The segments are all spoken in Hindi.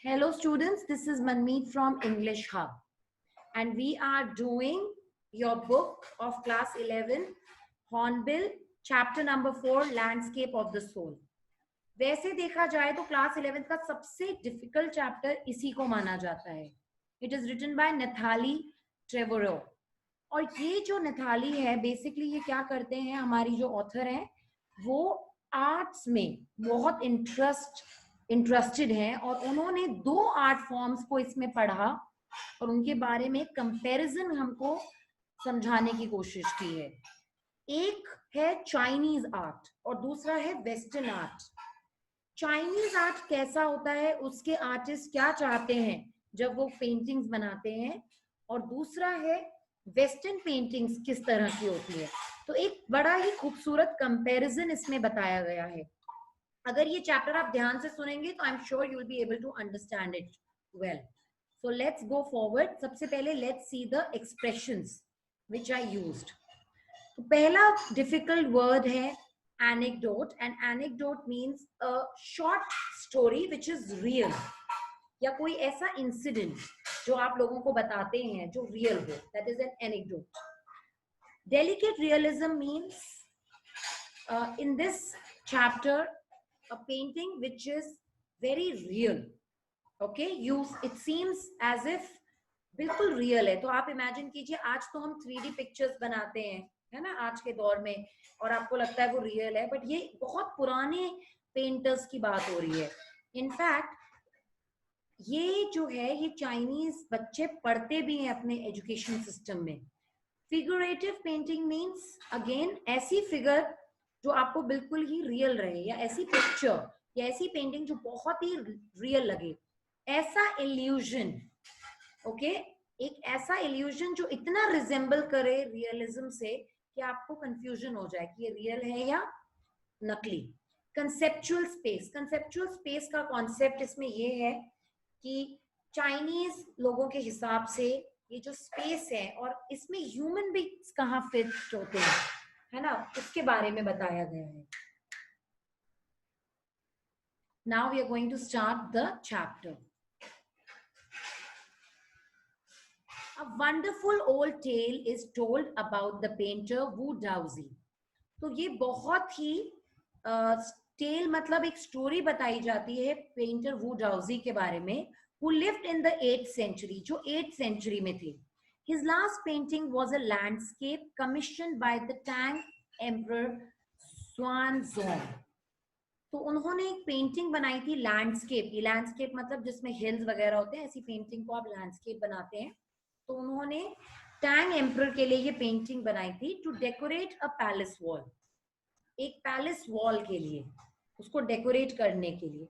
Hello students, this is Manmeet from English Hub and we are doing your book of class 11 Hornbill chapter number 4 Landscape of the Soul. वैसे देखा जाए तो क्लास 11th का सबसे डिफिकल्ट चैप्टर इसी को माना जाता है. It is written by Nathalie Trevaro. और ये जो नथाली है बेसिकली ये क्या करते हैं, हमारी जो ऑथर है वो आर्ट्स में बहुत इंटरेस्टेड हैं और उन्होंने 2 आर्ट फॉर्म्स को इसमें पढ़ा और उनके बारे में कंपैरिजन हमको समझाने की कोशिश की है. एक है चाइनीज आर्ट और दूसरा है वेस्टर्न आर्ट. चाइनीज आर्ट कैसा होता है, उसके आर्टिस्ट क्या चाहते हैं जब वो पेंटिंग्स बनाते हैं, और दूसरा है वेस्टर्न पेंटिंग्स किस तरह की होती है. तो एक बड़ा ही खूबसूरत कंपैरिजन इसमें बताया गया है. अगर ये चैप्टर आप ध्यान से सुनेंगे तो I am sure you will be able to understand it well. So let's go forward. सबसे पहले let's see the expressions which I used. तो पहला डिफिकल्ट वर्ड है anecdote, and anecdote means a short story which is real, या कोई ऐसा इंसिडेंट जो आप लोगों को बताते हैं जो रियल हो, that is an anecdote. Delicate realism means in this chapter a painting which is very real. Okay, it seems as if बिल्कुल रियल है. तो आप इमेजिन कीजिए, आज तो हम 3D पिक्चर्स बनाते हैं, है ना, आज के दौर में, और आपको लगता है वो रियल है, बट ये बहुत पुराने पेंटर्स की बात हो रही है. इनफैक्ट ये जो है ये चाइनीज बच्चे पढ़ते भी हैं अपने एजुकेशन सिस्टम में. फिगरेटिव पेंटिंग मीन्स अगेन ऐसी फिगर जो आपको बिल्कुल ही रियल रहे, या ऐसी पिक्चर या ऐसी पेंटिंग जो बहुत ही रियल लगे. ऐसा इल्यूजन, ओके, एक ऐसा इल्यूजन जो इतना रिजेंबल करे रियलिज्म से कि आपको कंफ्यूजन हो जाए कि ये रियल है या नकली. कंसेप्चुअल स्पेस का कॉन्सेप्ट इसमें ये है कि चाइनीज लोगों के हिसाब से ये जो स्पेस है और इसमें ह्यूमन बीइंग्स कहाँ फिट होते हैं, है ना, उसके बारे में बताया गया है. Now we are going to start the chapter. A wonderful old tale is told about the painter Wu Daozi. तो ये बहुत ही टेल मतलब एक स्टोरी बताई जाती है पेंटर वू डाउजी के बारे में, who lived in the 8th century, जो 8th century में थे. His last painting was a landscape commissioned by the Tang Emperor Xuanzong. तो उन्होंने एक पेंटिंग बनाई थी लैंडस्केप. ये लैंडस्केप मतलब जिसमें हिल्स वगैरह होते हैं, ऐसी पेंटिंग को आप लैंडस्केप बनाते हैं. तो उन्होंने टैंग एम्परर के लिए ये पेंटिंग बनाई थी to decorate a palace wall. एक पैलेस वॉल के लिए, उसको डेकोरेट करने के लिए.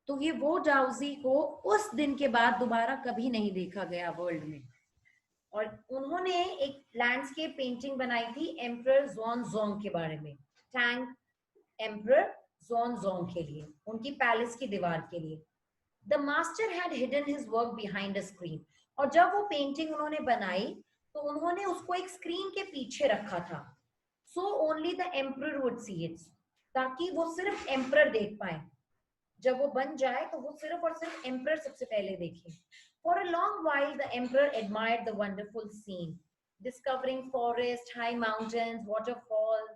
तो ये वो डाउजी को उस दिन के बाद दोबारा कभी नहीं देखा गया वर्ल्ड में. और उन्होंने एक लैंडस्केप पेंटिंग बनाई थी एम्परर ज़ोंगज़ोंग के बारे में, टैंग एम्परर ज़ोंगज़ोंग के लिए, उनकी पैलेस की दीवार के लिए. The master had hidden his work behind a screen. और जब वो पेंटिंग उन्होंने बनाई तो उन्होंने उसको एक स्क्रीन के पीछे रखा था. So only the emperor would see it, ताकि वो सिर्फ एम्परर देख पाए. जब वो बन जाए तो वो सिर्फ और सिर्फ एम्परर सबसे पहले देखे. For a long while the emperor admired the wonderful scene, discovering forest, high mountains, waterfalls,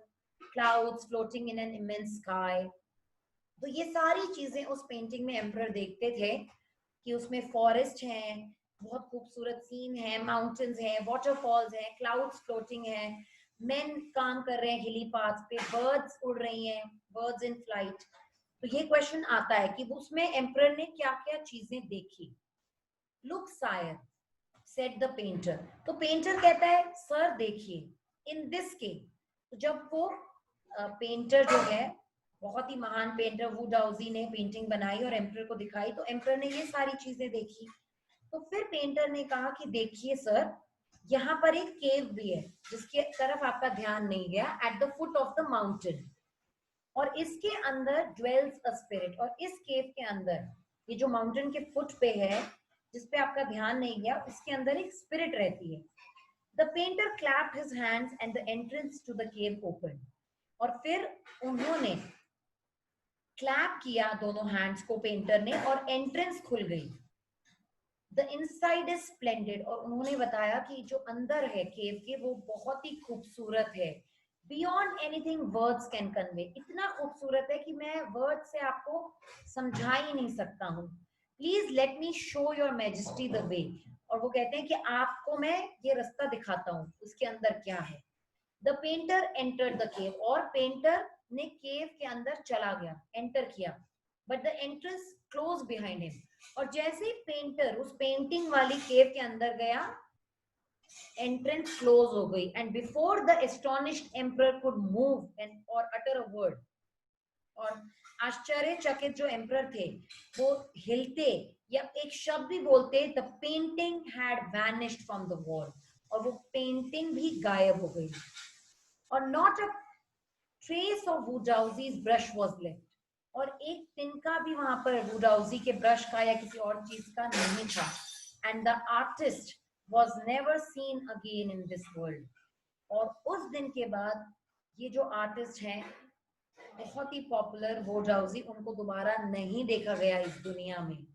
clouds floating in an immense sky. तो ये सारी चीजें उस पेंटिंग में एम्परर देखते थे कि उसमें फॉरेस्ट है, बहुत खूबसूरत सीन है, माउंटेन्स हैं, वाटरफॉल्स हैं, क्लाउड्स फ्लोटिंग हैं, मेन काम कर रहे हैं हिली पाथ्स पे, बर्ड्स उड़ रही हैं, बर्ड्स इन फ्लाइट. तो ये क्वेश्चन आता है कि उसमें एम्परर ने क्या क्या चीजें देखी. Look sire, said the painter. तो पेंटर कहता है सर देखिए. इन दिस केस, तो जब वो पेंटर जो है, बहुत ही महान पेंटर वू डाउजी ने पेंटिंग बनाई और एम्परर को दिखाई, तो एम्परर ने ये सारी चीजें देखी. तो फिर पेंटर ने कहा कि देखिए सर, यहाँ पर एक केव भी है जिसके तरफ आपका ध्यान नहीं गया, at the foot of the mountain, और इसके अंदर ड्वेल्स अ स्पिरिट. और इस केव के अंदर, ये जो माउंटेन के फुट पे है जिसपे आपका ध्यान नहीं गया, उसके अंदर एक स्पिरिट रहती है. The painter clapped his hands and the entrance to the cave open. और फिर उन्होंने क्लैप किया दोनों हैंड्स को पेंटर ने और एंट्रेंस खुल गई। द इनसाइड इज स्प्लेंडेड, और उन्होंने बताया कि जो अंदर है केव के वो बहुत ही खूबसूरत है, beyond anything words can convey, इतना खूबसूरत है कि मैं वर्ड से आपको समझा ही नहीं सकता हूँ। Please let me show your majesty the way, और वो कहते हैं कि आपको मैं ये रास्ता दिखाता हूँ उसके अंदर क्या है। The painter entered the cave, और पेंटर ने केव के अंदर चला गया, एंटर किया, but the entrance close behind him, और जैसे ही पेंटर उस पेंटिंग वाली केव के अंदर गया, एंट्रेंस क्लोज हो गई, and before the astonished emperor could move and और अटर अ वर्ड, और आश्चर्यचकित जो एम्परर थे वो हिलते या एक शब्द भी बोलते, the painting had vanished from the wall, और वो पेंटिंग भी गायब हो गई, और not a trace of Wu Daozi's brush was left, और एक तिनका भी वहां पर वुडाउजी के ब्रश का या किसी और चीज का नहीं था। And the artist was never seen again in this world, और उस दिन के बाद ये जो आर्टिस्ट हैं बहुत ही पॉपुलर वुडाउजी, उनको दोबारा नहीं देखा गया इस दुनिया में।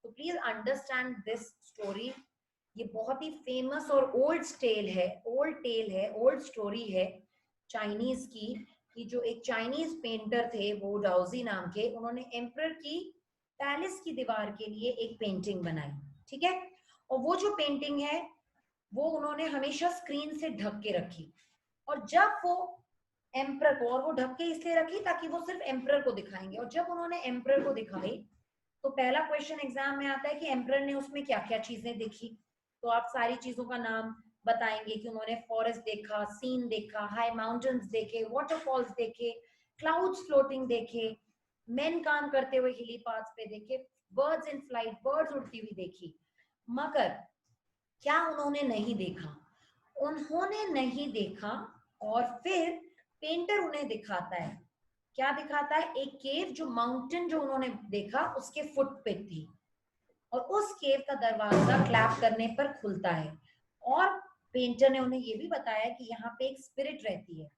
तो प्लीज अंडरस्टैंड दिस स्टोरी, ये बहुत ही फेमस और ओल्ड टेल है, ओल्ड स्टोरी है चाइनीज की, कि जो एक चाइनीज पेंटर थे वो डाउजी नाम के, उन्होंने एम्परर की पैलेस की दीवार के लिए एक पेंटिंग बनाई, ठीक है, और वो जो पेंटिंग है वो उन्होंने हमेशा स्क्रीन से ढक के रखी, और जब वो एम्परर को, और वो ढक के इसलिए रखी ताकि वो सिर्फ एम्परर को दिखाएंगे, और जब उन्होंने एम्परर को दिखाई तो पहला क्वेश्चन एग्जाम में आता है कि एम्परर ने उसमें क्या क्या चीजें देखी, तो आप सारी चीजों का नाम बताएंगे कि उन्होंने फॉरेस्ट देखा, सीन देखा, हाई माउंटेन्स देखे, वाटरफॉल्स देखे, क्लाउड्स फ्लोटिंग देखे, मेन काम करते हुए हिली पाथ्स पे देखे, बर्ड्स इन फ्लाइट, बर्ड्स उड़ती हुई देखी, मगर क्या उन्होंने नहीं देखा, उन्होंने नहीं देखा, और फिर पेंटर उन्हें दिखाता है, क्या दिखाता है, एक केव जो माउंटेन जो उन्होंने देखा उसके फुट पे थी, और उस केव का दरवाजा क्लैप करने पर खुलता है, और पेंटर ने उन्हें ये भी बताया कि यहाँ पे एक स्पिरिट रहती है,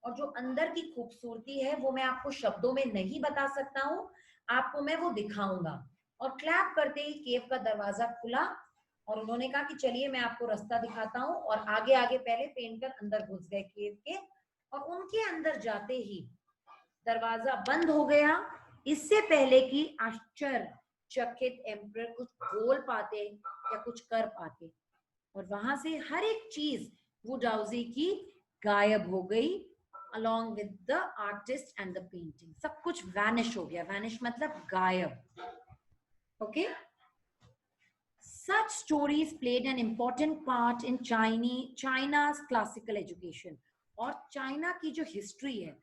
और जो अंदर की खूबसूरती है वो मैं आपको शब्दों में नहीं बता सकता हूँ, आपको मैं वो दिखाऊंगा। और क्लैप करते ही केव का दरवाजा खुला, और उन्होंने कहा कि चलिए मैं आपको रास्ता दिखाता हूँ, और आगे आगे पहले पेंटर अंदर घुस गए केव के, और उनके अंदर जाते ही दरवाजा बंद हो गया, इससे पहले कि आश्चर्यचकित एम्परर कुछ बोल पाते या कुछ कर पाते, और वहां से हर एक चीज वुडाउजी की गायब हो गई, along with the artist and the painting, सब कुछ वैनिश हो गया, वैनिश मतलब गायब, okay. Such stories played an important part in China's classical education, और चाइना की जो हिस्ट्री है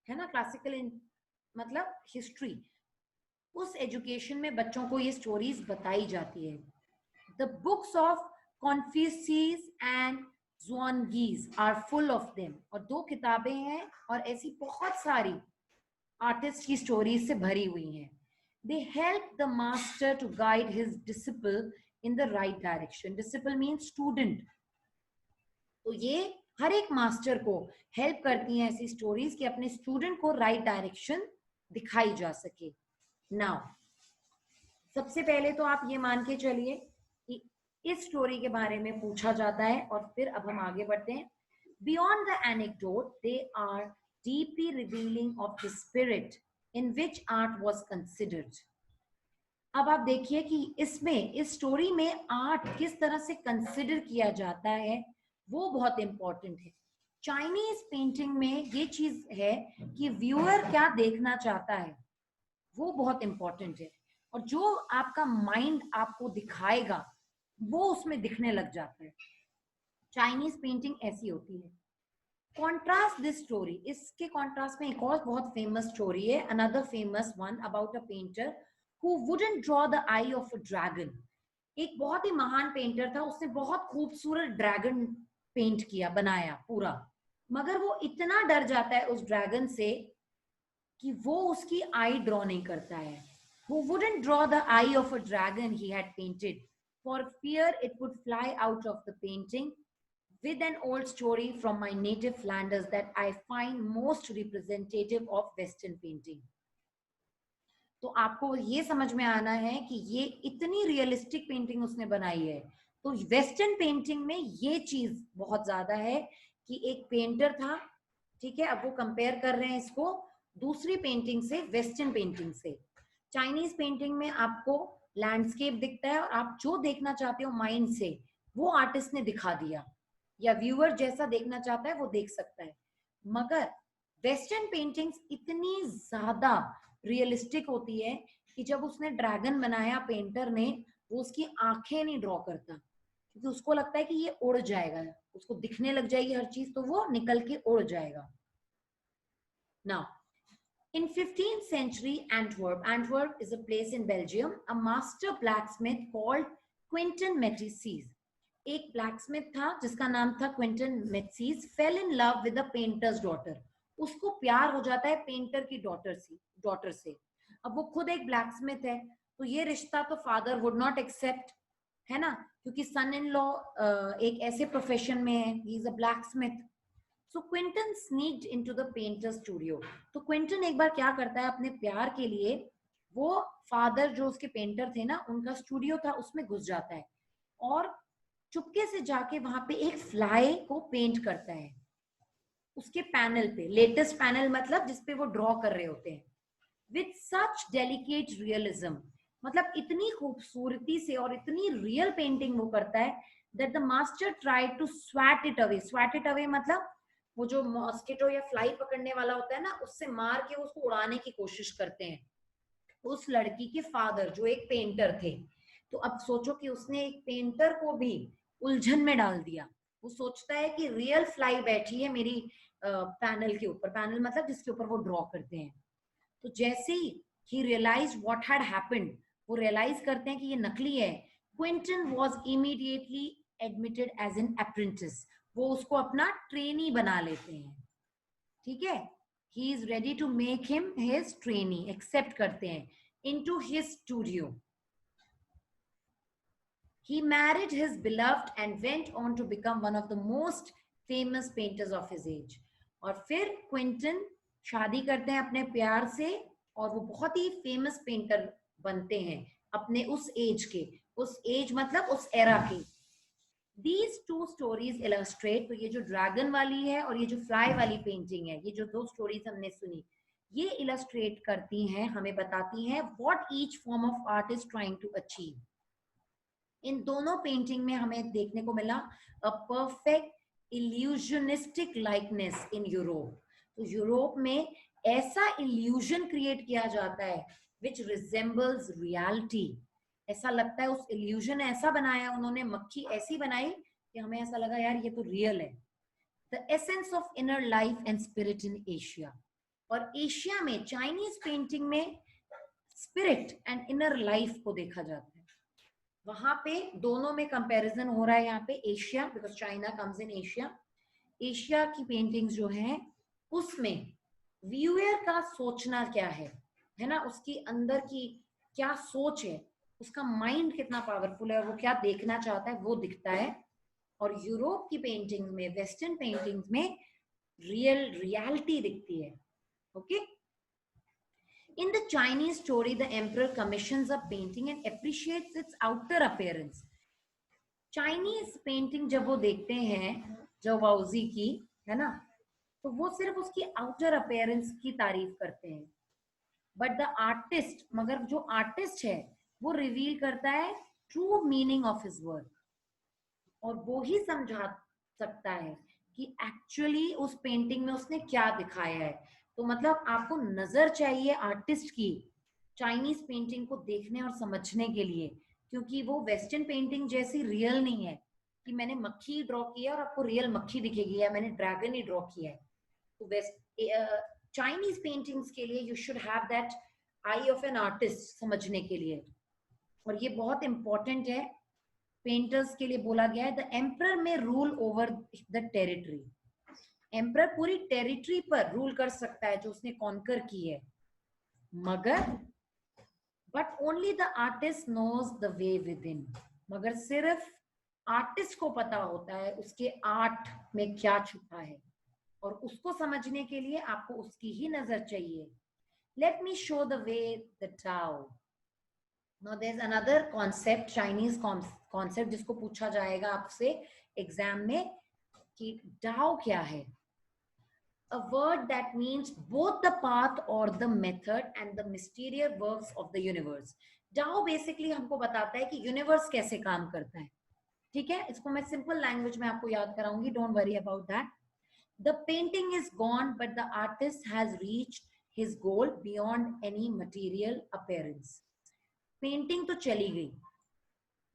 ना, क्लासिकल मतलब हिस्ट्री, उस एजुकेशन में बच्चों को ये स्टोरीज बताई जाती है। The books of Confucius and Zhuangzi's are full of them, और दो किताबें हैं और ऐसी बहुत सारी आर्टिस्ट की स्टोरीज से भरी हुई हैं। They help the master to guide his disciple in the right direction, disciple mean student, तो ये हर एक मास्टर को हेल्प करती हैं ऐसी स्टोरीज कि अपने स्टूडेंट को राइट डायरेक्शन दिखाई जा सके। नाउ सबसे पहले तो आप ये मान के चलिए कि इस स्टोरी के बारे में पूछा जाता है, और फिर अब हम आगे बढ़ते हैं। Beyond the anecdote they are deeply revealing of the spirit in which art was considered. अब आप देखिए कि इसमें, इस स्टोरी में आर्ट किस तरह से कंसिडर किया जाता है वो बहुत इंपॉर्टेंट है। चाइनीज पेंटिंग में ये चीज है कि व्यूअर क्या देखना चाहता है वो बहुत इंपॉर्टेंट है, और जो आपका माइंड आपको दिखाएगा वो उसमें दिखने लग जाता है। चाइनीज पेंटिंग ऐसी होती है। कॉन्ट्रास्ट दिस स्टोरी, इसके कॉन्ट्रास्ट में एक और बहुत फेमस स्टोरी है, another famous one about a painter who wouldn't draw the I of a dragon. एक बहुत ही महान पेंटर था, उसने बहुत खूबसूरत ड्रैगन पेंट किया, बनाया पूरा, मगर वो इतना डर जाता है उस ड्रैगन से कि वो उसकी आई ड्रॉ नहीं करता है। Who wouldn't draw the eye of a dragon he had painted for fear it would fly out of the painting, with an old story from my native Flanders that I find most representative of Western painting. तो आपको ये समझ में आना है कि ये इतनी रियलिस्टिक पेंटिंग उसने बनाई है। तो वेस्टर्न पेंटिंग में ये चीज बहुत ज्यादा है कि एक पेंटर था, ठीक है, अब वो कंपेयर कर रहे हैं इसको दूसरी पेंटिंग से, वेस्टर्न पेंटिंग से। चाइनीज पेंटिंग में आपको लैंडस्केप दिखता है और आप जो देखना चाहते हो माइंड से वो आर्टिस्ट ने दिखा दिया, या व्यूअर जैसा देखना चाहता है वो देख सकता है। मगर वेस्टर्न पेंटिंग्स इतनी ज्यादा रियलिस्टिक होती है कि जब उसने ड्रैगन बनाया पेंटर ने, वो उसकी आंखें नहीं ड्रॉ करता, क्योंकि उसको लगता है कि ये उड़ जाएगा, उसको दिखने लग जाएगी हर चीज तो वो निकल के उड़ जाएगा। Now in 15th century Antwerp is a place in Belgium, a master blacksmith called Quentin Métis, एक blacksmith था जिसका नाम था Quinton मेट्सीज, fell in love with a painter's daughter, उसको प्यार हो जाता है पेंटर की डॉटर से। अब वो खुद एक ब्लैकस्मिथ है, तो ये रिश्ता तो फादर वुड नॉट एक्सेप्ट, है ना, क्योंकि सन इन लॉ एक ऐसे प्रोफेशन में है, he is a blacksmith. So Quinton sneaked into the painter studio. तो क्विंटन एक बार क्या करता है अपने प्यार के लिए, वो फादर जो उसके पेंटर थे ना, उनका स्टूडियो था, उसमें घुस जाता है और चुपके से जाके वहां पे एक फ्लाई को पेंट करता है उसके पैनल पे, लेटेस्ट पैनल मतलब जिसपे वो ड्रॉ कर रहे होते हैं, विथ सच डेलिकेट रियलिज्म, मतलब इतनी खूबसूरती से और इतनी रियल पेंटिंग वो करता है that the master tried to swat it away. Swat it away मतलब वो जो मॉस्किटो या फ्लाई पकड़ने वाला होता है ना, उससे मार के उसको उड़ाने की कोशिश करते हैं उस लड़की के फादर जो एक पेंटर थे। तो अब सोचो कि उसने एक पेंटर को भी उलझन में डाल दिया। वो सोचता है कि रियल फ्लाई बैठी है मेरी पैनल के ऊपर, पैनल मतलब जिसके ऊपर वो ड्रॉ करते हैं। तो जैसे ही रियलाइज व्हाट हैड हैपेंड, वो रियलाइज करते हैं कि ये नकली है, Quinton was immediately admitted as an apprentice, वो उसको अपना ट्रेनी बना लेते हैं, ठीक है, he is ready to make him his trainee, accept करते हैं into his studio. He married his beloved and went on to become one of the most famous painters of his age. और फिर क्विंटन शादी करते हैं अपने प्यार से और वो बहुत ही फेमस पेंटर बनते हैं अपने उस एज के, उस एज मतलब उस एरा के। These two stories illustrate, तो ये जो ड्रैगन वाली है और ये जो फ्लाई वाली पेंटिंग है, ये जो दो स्टोरीज हमने सुनी, ये इलस्ट्रेट करती हैं, हमें बताती हैं what each form of art is trying to achieve। इन दोनों पेंटिंग में हमें देखने को मिला a perfect illusionistic likeness in Europe. तो यूरोप में ऐसा इल्यूजन क्रिएट किया जाता है विच रिजेंबल्स रियलिटी, ऐसा लगता है, उस इल्यूजन ऐसा बनाया उन्होंने, मक्खी ऐसी बनाई कि हमें ऐसा लगा यार ये तो रियल है। The essence of inner life and spirit in Asia, और एशिया में चाइनीज पेंटिंग में स्पिरिट एंड इनर लाइफ को देखा जाता है। वहां पे दोनों में कंपैरिजन हो रहा है, यहाँ पे Asia, because China comes in Asia. Asia की पेंटिंग्स जो है उसमें व्यूअर का सोचना क्या है ना, उसकी अंदर की क्या सोच है, उसका माइंड कितना पावरफुल है और वो क्या देखना चाहता है वो दिखता है। और यूरोप की पेंटिंग में, वेस्टर्न पेंटिंग्स में रियलिटी दिखती है। Okay, in the Chinese story, the emperor commissions a painting and appreciates its outer appearance. Chinese painting जब वो देखते हैं जवाउजी की, है ना, तो वो सिर्फ उसकी आउटर अपीयरेंस की तारीफ करते हैं, बट द आर्टिस्ट, मगर जो आर्टिस्ट है वो रिवील करता है true meaning of his work, और वो ही समझा सकता है कि एक्चुअली उस पेंटिंग में उसने क्या दिखाया है। तो मतलब आपको नजर चाहिए आर्टिस्ट की चाइनीज पेंटिंग को देखने और समझने के लिए, क्योंकि वो वेस्टर्न पेंटिंग जैसी रियल नहीं है कि मैंने मक्खी ड्रॉ किया और आपको रियल मक्खी दिखेगी, या मैंने ड्रैगन ही ड्रॉ किया है। तो वेस्ट चाइनीज पेंटिंग्स के लिए you should have that I of an artist समझने के लिए, और ये बहुत इंपॉर्टेंट है। पेंटर्स के लिए बोला गया है the emperor may rule over the territory, emperor पूरी टेरिटरी पर रूल कर सकता है जो उसने कॉन्कर की है, मगर but only the artist knows the way within, मगर सिर्फ आर्टिस्ट को पता होता है उसके आर्ट में क्या छुपा है, और उसको समझने के लिए आपको उसकी ही नजर चाहिए। Let me show the way the Tao. Now there's another concept, Chinese concept, जिसको पूछा जाएगा आपसे एग्जाम में कि Tao क्या है. A word that means both the path or the method and the mysterious works of the universe. Tao basically हमको बताता है कि यूनिवर्स कैसे काम करता है. ठीक है, इसको मैं सिंपल लैंग्वेज में आपको याद कराऊंगी. Don't worry about that. The painting is gone, but the artist has reached his goal beyond any material appearance. Painting तो चली गई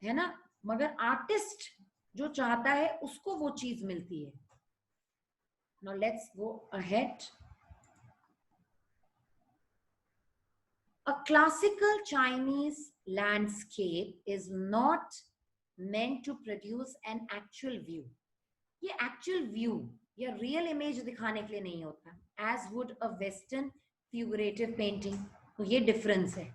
है ना, मगर आर्टिस्ट जो चाहता है उसको वो चीज मिलती है. Now let's go ahead. A classical Chinese landscape is not meant to produce an actual view. ये एक्चुअल व्यू या रियल इमेज दिखाने के लिए नहीं होता, as would a western figurative painting. तो ये डिफरेंस है.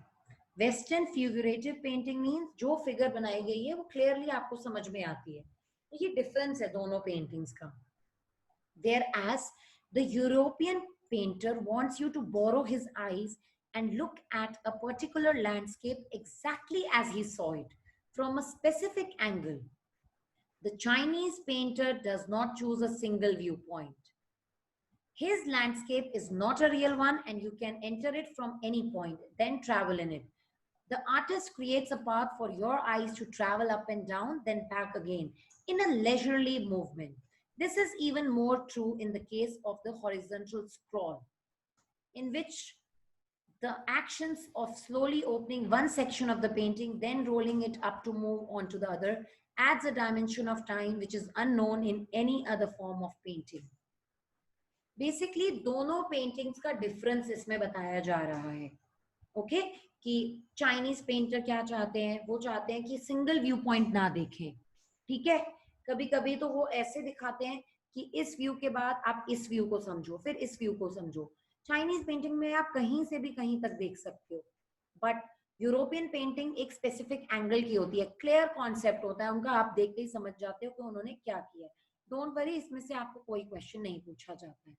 वेस्टर्न फिगरेटिव पेंटिंग मीन्स जो फिगर बनाई गई है वो क्लियरली आपको समझ में आती है. तो ये डिफरेंस है दोनों पेंटिंग्स का. There as the European painter wants you to borrow his eyes and look at a particular landscape exactly as he saw it from a specific angle. The Chinese painter does not choose a single viewpoint. His landscape is not a real one, and you can enter it from any point, then travel in it. The artist creates a path for your eyes to travel up and down, then back again in a leisurely movement. This is even more true in the case of the horizontal scroll, in which the actions of slowly opening one section of the painting, then rolling it up to move on to the other, adds a dimension of time which is unknown in any other form of painting. Basically, दोनों पेंटिंग्स का डिफरेंस इसमें बताया जा रहा है. ओके, कि चाइनीज पेंटर क्या चाहते हैं, वो चाहते हैं कि सिंगल व्यू पॉइंट ना देखें. ठीक है, कभी कभी तो वो ऐसे दिखाते हैं कि इस व्यू के बाद आप इस व्यू को समझो, फिर इस व्यू को समझो. चाइनीज पेंटिंग में आप कहीं से भी कहीं तक देख सकते हो, बट यूरोपियन पेंटिंग एक स्पेसिफिक एंगल की होती है, क्लियर कॉन्सेप्ट होता है उनका, आप देखते ही समझ जाते हो कि उन्होंने क्या किया है. डोंट वरी, इसमें से आपको कोई क्वेश्चन नहीं पूछा जाता है.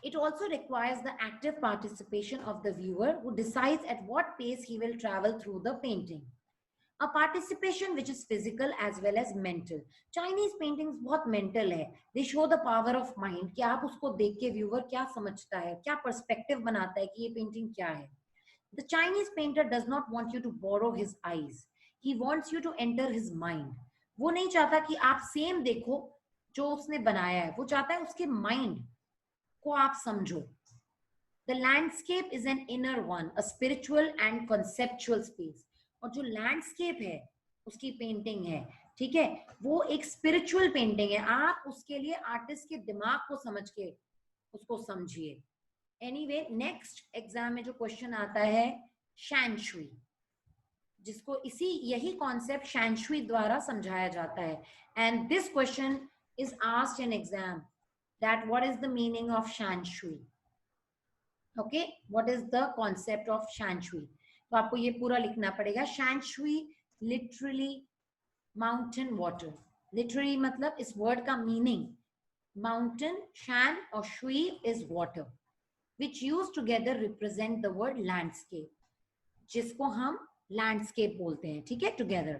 It also requires the active participation of the viewer who decides at what pace he will travel through the painting. A participation which is physical as well as mental. Chinese paintings बहुत mental है. They show the power of mind कि आप उसको देख के viewer क्या समझता है, क्या perspective बनाता है कि ये painting क्या है. The Chinese painter does not want you to borrow his eyes. He wants you to enter his mind. वो नहीं चाहता कि आप सेम देखो जो उसने बनाया है, वो चाहता है उसके माइंड को आप समझो. The landscape is an inner one, a spiritual and conceptual space. और जो लैंडस्केप है उसकी पेंटिंग है, ठीक है, वो एक स्पिरिचुअल पेंटिंग है. आप उसके लिए आर्टिस्ट के दिमाग को समझ के उसको समझिए. एनीवे, नेक्स्ट एग्जाम में जो क्वेश्चन आता है शैनशुई, जिसको इसी यही कॉन्सेप्ट शैनशुई द्वारा समझाया जाता है. And this question is asked in exam, that what is the meaning of shanshui. Okay, what is the concept of shanshui? तो आपको ये पूरा लिखना पड़ेगा. shanshui literally mountain water. literally मतलब इस word का meaning mountain, shan और shui is water, which used together represent the word landscape, जिसको हम landscape बोलते हैं. ठीक है, together.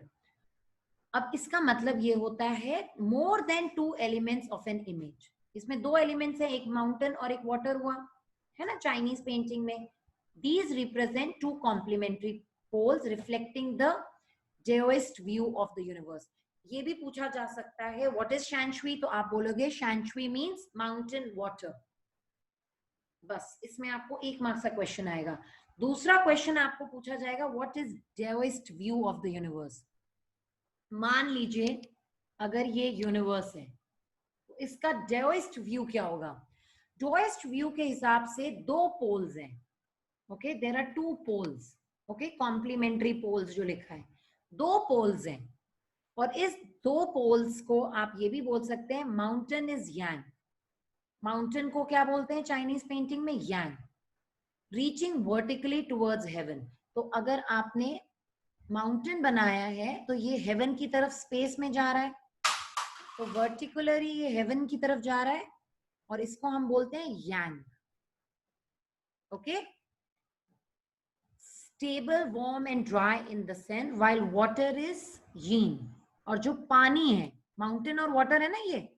अब इसका मतलब ये होता है more than two elements of an image. इसमें दो एलिमेंट्स है, एक माउंटेन और एक वाटर हुआ है ना चाइनीज पेंटिंग में. These represent two complementary poles reflecting the Daoist view of the universe. ये भी पूछा जा सकता है व्हाट इज शैनशुई, तो आप बोलोगे शैनशुई मींस माउंटेन वाटर. बस इसमें आपको 1 मार्क्स का क्वेश्चन आएगा. दूसरा क्वेश्चन आपको पूछा जाएगा what is Daoist view of the universe. मान लीजिए अगर ये यूनिवर्स है, इसका डेओइस्ट व्यू क्या होगा. डेओइस्ट व्यू के हिसाब से दो पोल्स हैं. Okay, there are two poles. Okay, complementary poles जो लिखा है, दो पोल्स हैं. और इस दो पोल्स को आप ये भी बोल सकते हैं माउंटेन इज यांग. माउंटेन को क्या बोलते हैं चाइनीज पेंटिंग में, yang. Reaching vertically towards heaven. तो अगर आपने माउंटेन बनाया है तो ये हेवन की तरफ स्पेस में जा रहा है, तो वर्टिकुलरली ये हेवन की तरफ जा रहा है, और इसको हम बोलते हैं यांग. Okay, stable, warm and dry in the sun, while water is yin. और जो पानी है, माउंटेन और वाटर है ना, ये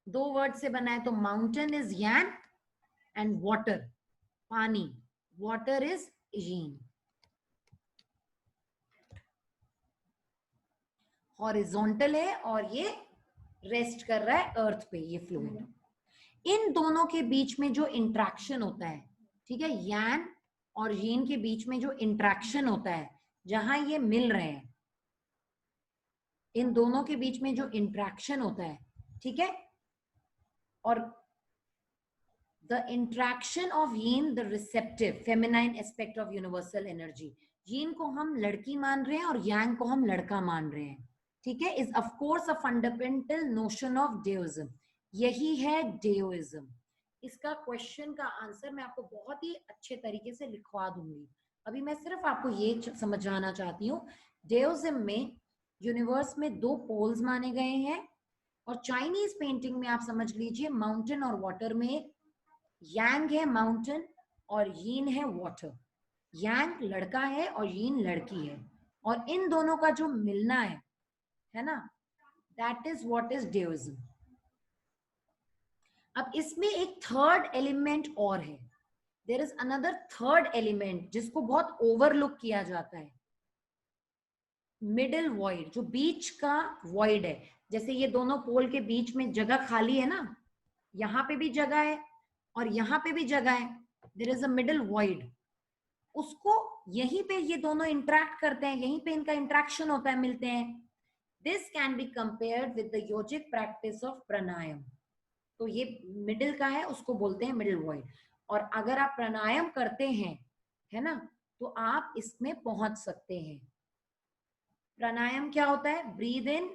दो वर्ड से बना है, तो mountain is yang and water पानी, वाटर इज yin. हॉरिजॉन्टल है और ये रेस्ट कर रहा है अर्थ पे, ये फ्लूइड. इन दोनों के बीच में जो इंट्रैक्शन होता है, ठीक है, यान और यीन के बीच में जो इंट्रैक्शन होता है, जहां ये मिल रहे हैं, इन दोनों के बीच में जो इंट्रैक्शन होता है, ठीक है, और द इंट्रैक्शन ऑफ यीन, the receptive feminine aspect of universal energy. यीन को हम लड़की मान रहे हैं और यांग को हम लड़का मान रहे हैं, ठीक है, is of course a fundamental notion of Daoism. यही है डेओइज्म. इसका क्वेश्चन का आंसर मैं आपको बहुत ही अच्छे तरीके से लिखवा दूंगी. अभी मैं सिर्फ आपको ये समझाना चाहती हूँ, डेओइज्म में यूनिवर्स में दो पोल्स माने गए हैं, और चाइनीज पेंटिंग में आप समझ लीजिए माउंटेन और वाटर में यांग है माउंटेन और यीन है वाटर. यांग लड़का है और यीन लड़की है, और इन दोनों का जो मिलना है ना, that is what is Taoism. अब इसमें एक थर्ड एलिमेंट और है. There is another third element जिसको बहुत ओवरलुक किया जाता है, मिडिल वॉइड, जो बीच का वॉइड है. जैसे ये दोनों पोल के बीच में जगह खाली है ना, यहाँ पे भी जगह है और यहाँ पे भी जगह है, there is a middle void. उसको यहीं पे ये दोनों इंटरेक्ट करते हैं, यहीं पे इनका इंटरेक्शन होता है, मिलते हैं. This can be compared with the yogic practice of pranayama. तो ये मिडिल का है, उसको बोलते हैं मिडिल वॉइड. और अगर आप प्राणायाम करते हैं, है ना, तो आप इसमें पहुंच सकते हैं. प्राणायाम क्या होता है? Breathe in,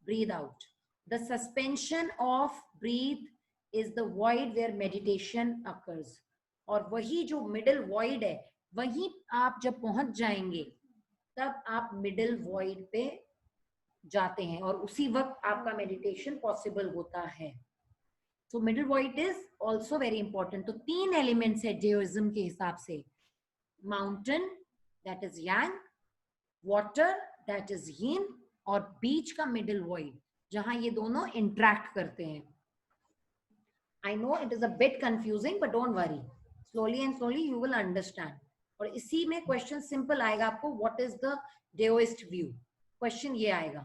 breathe out. The suspension of breath is the void where meditation occurs. और वही जो मिडिल वॉइड है, वहीं आप जब पहुंच जाएंगे तब आप मिडिल वॉइड पे जाते हैं, और उसी वक्त आपका मेडिटेशन पॉसिबल होता है. तो middle void is also very important. तो तीन एलिमेंट्स है डेओइज्म के हिसाब से, mountain that is Yang, water that is यीन, और बीच का मिडिल वॉइड जहां ये दोनों इंटरेक्ट करते हैं. I know it is a bit confusing, but don't worry, slowly and slowly you will understand. और इसी में क्वेश्चन सिंपल आएगा आपको, what is the Daoist view, question ये आएगा.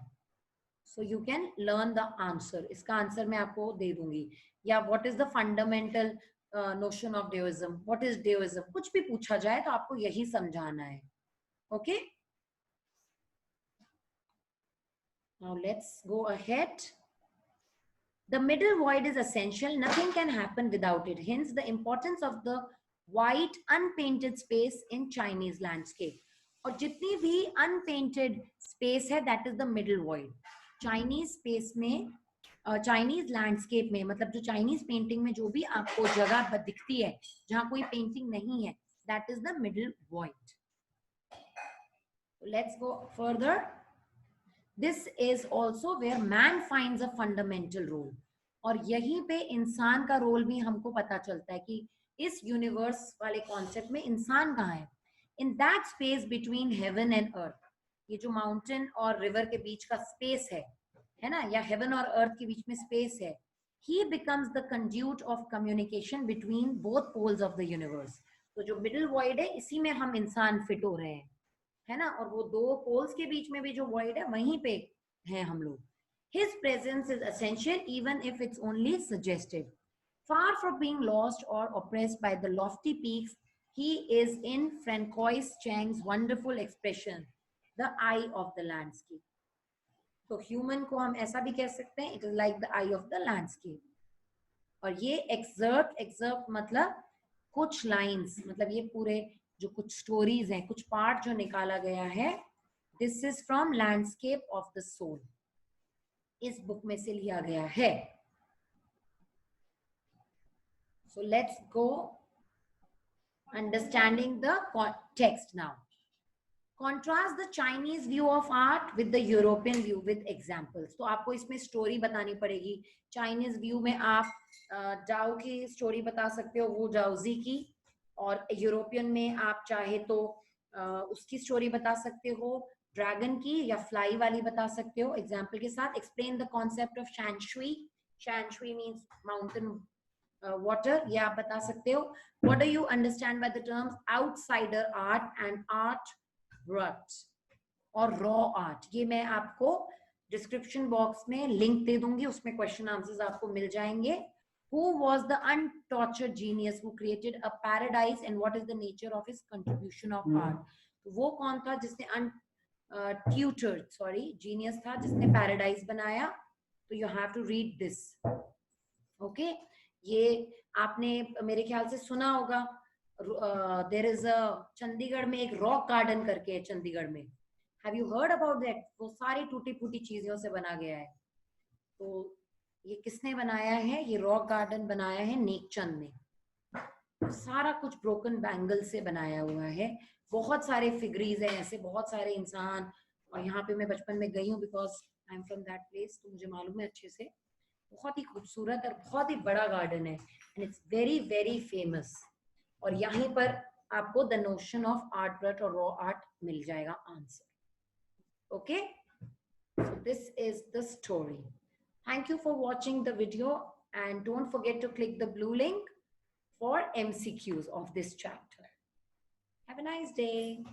So you can learn the answer. इसका आंसर मैं आपको दे दूंगी. या what is the fundamental notion of Daoism, what is Daoism, कुछ भी पूछा जाए तो आपको यही समझाना है. Okay, now let's go ahead. The middle void is essential. Nothing can happen without it. Hence, the importance of the white unpainted space in Chinese landscape. और जितनी भी unpainted space है, that is the middle void. Chinese space में, चाइनीज लैंडस्केप में, मतलब जो चाइनीज पेंटिंग में जो भी आपको जगह दिखती है जहां कोई पेंटिंग नहीं है, that is the middle void. Let's go further. This is also where man finds a fundamental role. और यहीं पे इंसान का रोल भी हमको पता चलता है कि इस यूनिवर्स वाले कॉन्सेप्ट में इंसान कहाँ है. In that space between heaven and earth, ये जो माउंटेन और रिवर के बीच का स्पेस है ना, या हेवन और अर्थ के बीच में स्पेस है, he becomes the conduit of communication between both poles of the universe. तो जो मिडिल वॉइड है, इसी में हम इंसान फिट हो रहे हैं, है ना, और वो दो पोल्स के बीच में भी जो वॉइड है, वहीं पे हैं हम लोग. His presence is essential even if it's only suggestive. Far from being lost or oppressed by the lofty peaks, he is in Francois Chang's wonderful expression, the eye of the landscape. तो ह्यूमन को हम ऐसा भी कह सकते हैं, it is like the I of the landscape. और ये एक्सर्प्ट मतलब कुछ लाइंस, मतलब ये पूरे जो कुछ स्टोरीज हैं, कुछ पार्ट जो निकाला गया है, this is from landscape of the soul, इस बुक में से लिया गया है. So let's go understanding the text now. Contrast the Chinese view of art with the European view with examples. तो आपको इसमें स्टोरी बतानी पड़ेगी. चाइनीज व्यू में आप डाओ की स्टोरी बता सकते हो, वो जाओजी की, और यूरोपियन में आप चाहे तो उसकी स्टोरी बता सकते हो, ड्रैगन की या फ्लाई वाली बता सकते हो एग्जाम्पल के साथ. Explain the concept of shanshui. Shanshui means mountain water, ये आप बता सकते हो. What do you understand by the terms outsider art and art brut or raw art? ये मैं आपको डिस्क्रिप्शन बॉक्स में लिंक दे दूंगी, उसमें क्वेश्चन आंसर्स आपको मिल जाएंगे. Who was the untortured genius who created a paradise and what is the nature of his contribution of art? तो वो कौन था जिसने untutored genius था जिसने paradise बनाया? तो you have to read this. Okay, ये आपने मेरे ख्याल से सुना होगा. There is a चंडीगढ़ में एक रॉक गार्डन करके है चंडीगढ़ में. Have you heard about that? वो सारी टूटी फूटी चीजों से बना गया है. तो ये किसने बनाया है? ये रॉक गार्डन बनाया है नेकचंद ने. सारा कुछ ब्रोकन बैंगल से बनाया हुआ है. बहुत सारे फिगरीज हैं ऐसे, बहुत सारे इंसान. और यहाँ पे मैं बचपन में गई हूँ because I am from that place, तो मुझे मालूम है अच्छे से. बहुत ही खूबसूरत और बहुत ही बड़ा गार्डन है and it's very very famous. और यहीं पर आपको the notion of art brut or raw art मिल जाएगा answer. Okay, so this is the story. Thank you for watching the video and don't forget to click the blue link for MCQs of this chapter. Have a nice day.